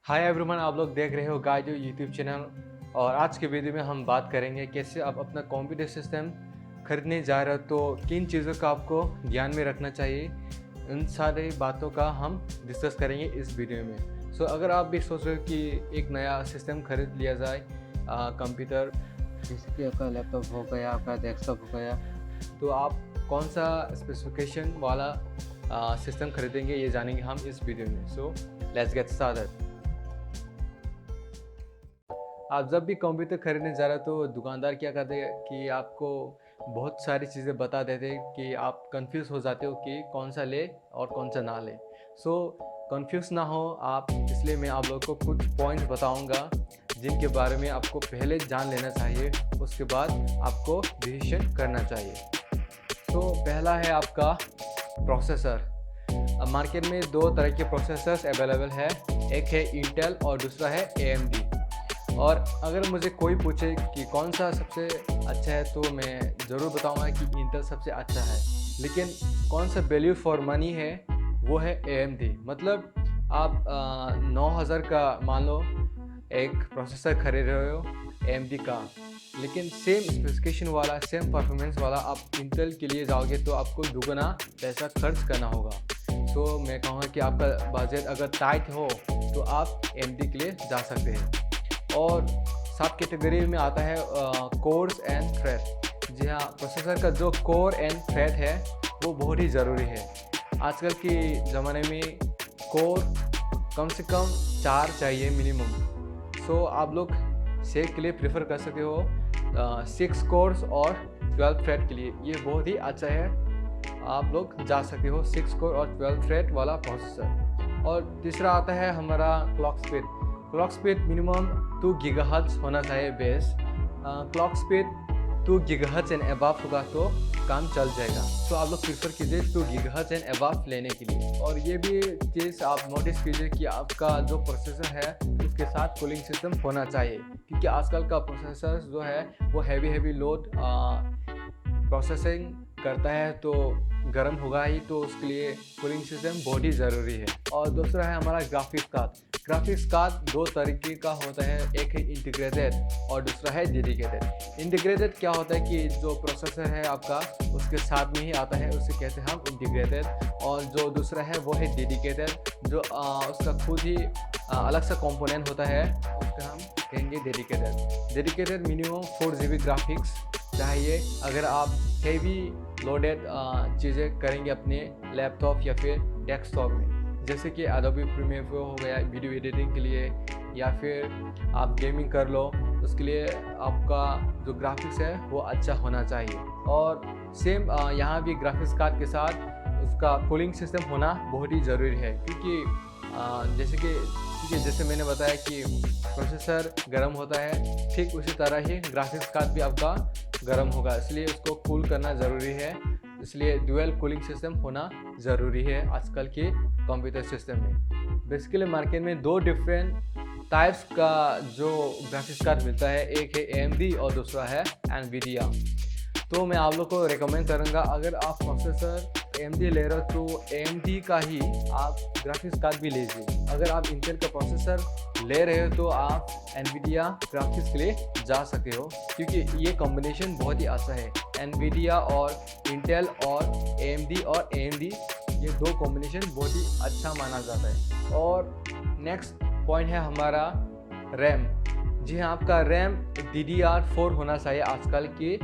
Hi everyone, आप लोग देख रहे हो गाइडो यूट्यूब चैनल। और आज के वीडियो में हम बात करेंगे कैसे आप अपना कंप्यूटर सिस्टम खरीदने जा रहे हो तो किन चीज़ों का आपको ध्यान में रखना चाहिए। इन सारी बातों का हम डिस्कस करेंगे इस वीडियो में। अगर आप भी सोच रहे हो कि एक नया सिस्टम खरीद लिया जाए कंप्यूटर, जैसे कि आपका लैपटॉप हो गया, आपका डेस्कटॉप हो गया। तो आप कौन सा स्पेसिफिकेशन वाला सिस्टम खरीदेंगे ये जानेंगे हम इस वीडियो में। So let's get started. आप जब भी कंप्यूटर खरीदने जा रहे हो तो दुकानदार क्या करते हैं कि आपको बहुत सारी चीज़ें बता देते हैं कि आप कंफ्यूज हो जाते हो कि कौन सा ले और कौन सा ना ले। कंफ्यूज ना हो आप, इसलिए मैं आप लोगों को कुछ पॉइंट्स बताऊंगा जिनके बारे में आपको पहले जान लेना चाहिए, उसके बाद आपको डिसीजन करना चाहिए। पहला है आपका प्रोसेसर। मार्केट में दो तरह के प्रोसेसर्स अवेलेबल है, एक है इंटेल और दूसरा है AMD। और अगर मुझे कोई पूछे कि कौन सा सबसे अच्छा है तो मैं ज़रूर बताऊंगा कि इंटेल सबसे अच्छा है, लेकिन कौन सा वैल्यू फॉर मनी है वो है AMD। मतलब आप 9000 का मान लो एक प्रोसेसर खरीद रहे हो AMD का, लेकिन सेम स्पेसिफिकेशन वाला सेम परफॉर्मेंस वाला आप इंटेल के लिए जाओगे तो आपको दुगना पैसा खर्च करना होगा। मैं कहूँगा कि आपका बजट अगर टाइट हो तो आप AMD के लिए जा सकते हैं। और सब कैटेगरी में आता है कोर्स एंड थ्रेड। जी हाँ, प्रोसेसर का जो कोर एंड थ्रेड है वो बहुत ही ज़रूरी है। आजकल के ज़माने में कोर कम से कम 4 चाहिए मिनिमम। आप लोग 6 के लिए प्रेफर कर सकते हो, 6 कोर्स और 12 थ्रेड के लिए ये बहुत ही अच्छा है। आप लोग जा सकते हो 6 कोर और 12 थ्रेड वाला प्रोसेसर। और तीसरा आता है हमारा clock speed. Clock speed minimum 2 gigahertz होना चाहिए base. Clock speed 2 gigahertz and above होगा तो काम चल जाएगा। आप लोग प्रीफर कीजिए 2 गीगाहर्ट्ज़ एंड अबव लेने के लिए। और ये भी चीज़ आप नोटिस कीजिए कि आपका जो प्रोसेसर है उसके साथ कूलिंग सिस्टम होना चाहिए, क्योंकि आजकल का प्रोसेसर जो है वो हैवी लोड प्रोसेसिंग करता है तो गर्म होगा ही, तो उसके लिए कूलिंग सिस्टम बहुत ही ज़रूरी है। और दूसरा है हमारा ग्राफिक्स कार्ड। ग्राफिक्स कार्ड दो तरीके का होता है, एक है इंटीग्रेटेड और दूसरा है डेडिकेटेड। इंटीग्रेटेड क्या होता है कि जो प्रोसेसर है आपका उसके साथ में ही आता है, उसे कहते हैं हम इंटीग्रेटेड। और जो दूसरा है वो है डेडिकेटेड, जो उसका खुद ही अलग सा कंपोनेंट होता है, उसका हम कहेंगे dedicated. Dedicated minimum 4 GB graphics चाहिए अगर आप हेवी लोडेड चीज़ें करेंगे अपने लैपटॉप या फिर डेस्कटॉप में, जैसे कि एडोबी प्रीमियर प्रो हो गया वीडियो एडिटिंग के लिए, या फिर आप गेमिंग कर लो, उसके लिए आपका जो ग्राफिक्स है वो अच्छा होना चाहिए। और सेम यहाँ भी ग्राफिक्स कार्ड के साथ उसका कूलिंग सिस्टम होना बहुत ही ज़रूरी है, क्योंकि जैसे मैंने बताया कि प्रोसेसर गर्म होता है, ठीक उसी तरह ही ग्राफिक्स कार्ड भी आपका गर्म होगा, इसलिए उसको कूल करना ज़रूरी है। इसलिए ड्यूअल कूलिंग सिस्टम होना ज़रूरी है आजकल के कंप्यूटर सिस्टम में। बेसिकली मार्केट में 2 डिफरेंट टाइप्स का जो ग्राफिक्स कार्ड मिलता है, एक है AMD और दूसरा है NVIDIA। तो मैं आप लोग को रिकमेंड करूँगा, अगर आप प्रोसेसर AMD ले रहे हो तो AMD का ही आप ग्राफिक्स कार्ड भी लीजिए। अगर आप इंटेल का प्रोसेसर ले रहे हो तो आप NVIDIA ग्राफिक्स के लिए जा सकते हो, क्योंकि ये कॉम्बिनेशन बहुत ही अच्छा है। NVIDIA और इंटेल और AMD ये 2 कॉम्बिनेशन बहुत ही अच्छा माना जाता है। और नेक्स्ट पॉइंट है हमारा रैम। जी हाँ, आपका रैम DDR4 होना चाहिए। आजकल के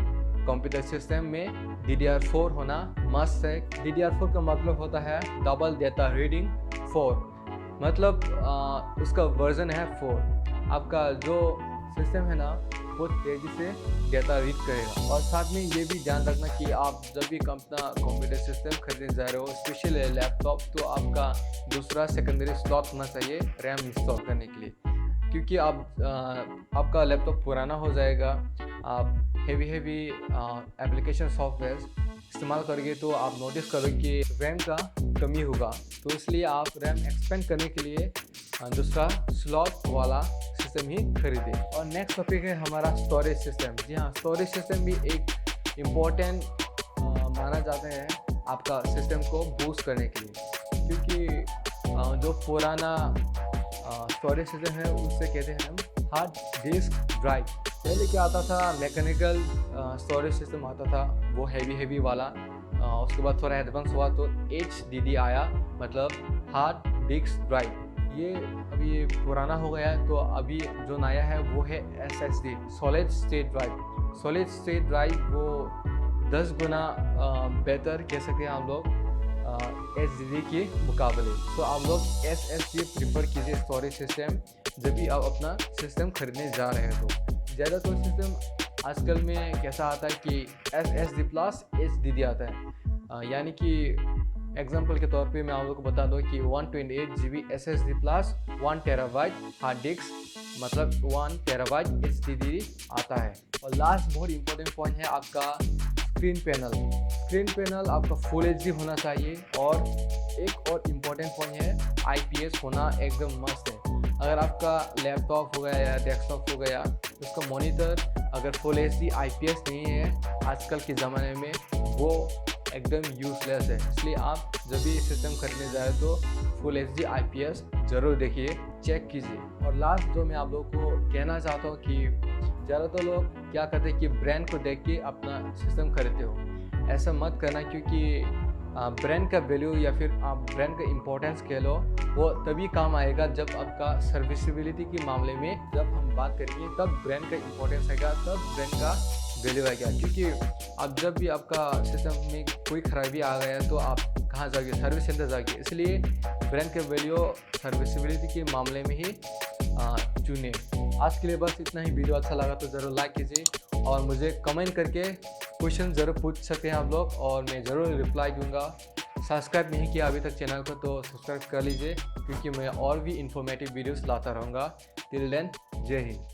कंप्यूटर सिस्टम में DDR4 होना मस्ट है। DDR4 का मतलब होता है डबल डेटा रीडिंग 4, मतलब उसका वर्जन है 4। आपका जो सिस्टम है ना वो तेज़ी से डेटा रीड करेगा। और साथ में ये भी ध्यान रखना कि आप जब भी अपना कंप्यूटर सिस्टम खरीदने जा रहे हो, स्पेशली लैपटॉप, तो आपका दूसरा सेकेंडरी स्लॉट होना चाहिए रैम इंस्टॉल करने के लिए, क्योंकि आपका लैपटॉप पुराना हो जाएगा, आप हेवी एप्लीकेशन सॉफ्टवेयर इस्तेमाल करोगे तो आप नोटिस करोगे कि रैम का कमी होगा। तो इसलिए आप रैम एक्सपेंड करने के लिए दूसरा स्लॉट वाला सिस्टम ही खरीदें। और नेक्स्ट टॉपिक है हमारा स्टोरेज सिस्टम। जी हाँ, स्टोरेज सिस्टम भी एक इम्पोर्टेंट माना जाता है आपका सिस्टम को बूस्ट करने के लिए, क्योंकि जो पुराना स्टोरेज सिस्टम है उससे कहते हैं हम हार्ड डिस्क ड्राइव। पहले क्या आता था, मैकेनिकल स्टोरेज सिस्टम आता था, वो हैवी वाला। उसके बाद थोड़ा एडवांस हुआ तो HDD आया, मतलब हार्ड डिस्क ड्राइव। ये अभी पुराना हो गया है, तो अभी जो नया है वो है SSD, solid state drive. Solid state drive वो 10 गुना बेहतर कह सकते हैं हम लोग HDD के मुकाबले। तो आप लोग SSD प्रीफर कीजिए स्टोरेज सिस्टम जब भी आप अपना सिस्टम खरीदने जा रहे हैं। तो ज़्यादातर सिस्टम आजकल में कैसा आता है कि SSD प्लस HDD आता है, यानी कि एग्जाम्पल के तौर पे मैं आप लोग को बता दूं कि 128 GB SSD plus 1 terabyte hard disk, मतलब 1 टेराबाइट HDD आता है। और लास्ट बहुत इंपॉर्टेंट पॉइंट है आपका स्क्रीन पैनल। स्क्रीन पैनल आपका फुल HD होना चाहिए, और एक और इम्पोर्टेंट पॉइंट है IPS होना एकदम मस्त है। अगर आपका लैपटॉप हो गया या डेस्कटॉप हो गया, उसका मॉनिटर अगर फुल HD IPS नहीं है आजकल के ज़माने में, वो एकदम यूज़लेस है। इसलिए आप जब भी सिस्टम खरीदने जाए तो फुल HD IPS ज़रूर देखिए, चेक कीजिए। और लास्ट जो मैं आप लोगों को कहना चाहता हूँ कि ज़्यादातर लोग क्या करते हैं कि ब्रांड को देख के अपना सिस्टम खरीदते हो। ऐसा मत करना, क्योंकि ब्रांड का वैल्यू या फिर आप ब्रांड का इम्पोर्टेंस कह लो, वो तभी काम आएगा जब आपका सर्विसिबिलिटी के मामले में जब हम बात करेंगे, तब ब्रांड का इम्पोर्टेंस आएगा, तब ब्रांड का वैल्यू आएगा। क्योंकि अब जब भी आपका सिस्टम में कोई खराबी आ गया तो आप कहाँ जाओगे, सर्विस सेंटर जाओगे। इसलिए ब्रांड का वैल्यू सर्विसिबिलिटी के मामले में ही चुने। आज के लिए बस इतना ही। वीडियो अच्छा लगा तो ज़रूर लाइक कीजिए, और मुझे कमेंट करके क्वेश्चन ज़रूर पूछ सकते हैं आप लोग, और मैं ज़रूर रिप्लाई दूंगा। सब्सक्राइब नहीं किया अभी तक चैनल को तो सब्सक्राइब कर लीजिए, क्योंकि मैं और भी इंफॉर्मेटिव वीडियोस लाता रहूँगा। टिल देन, जय हिंद।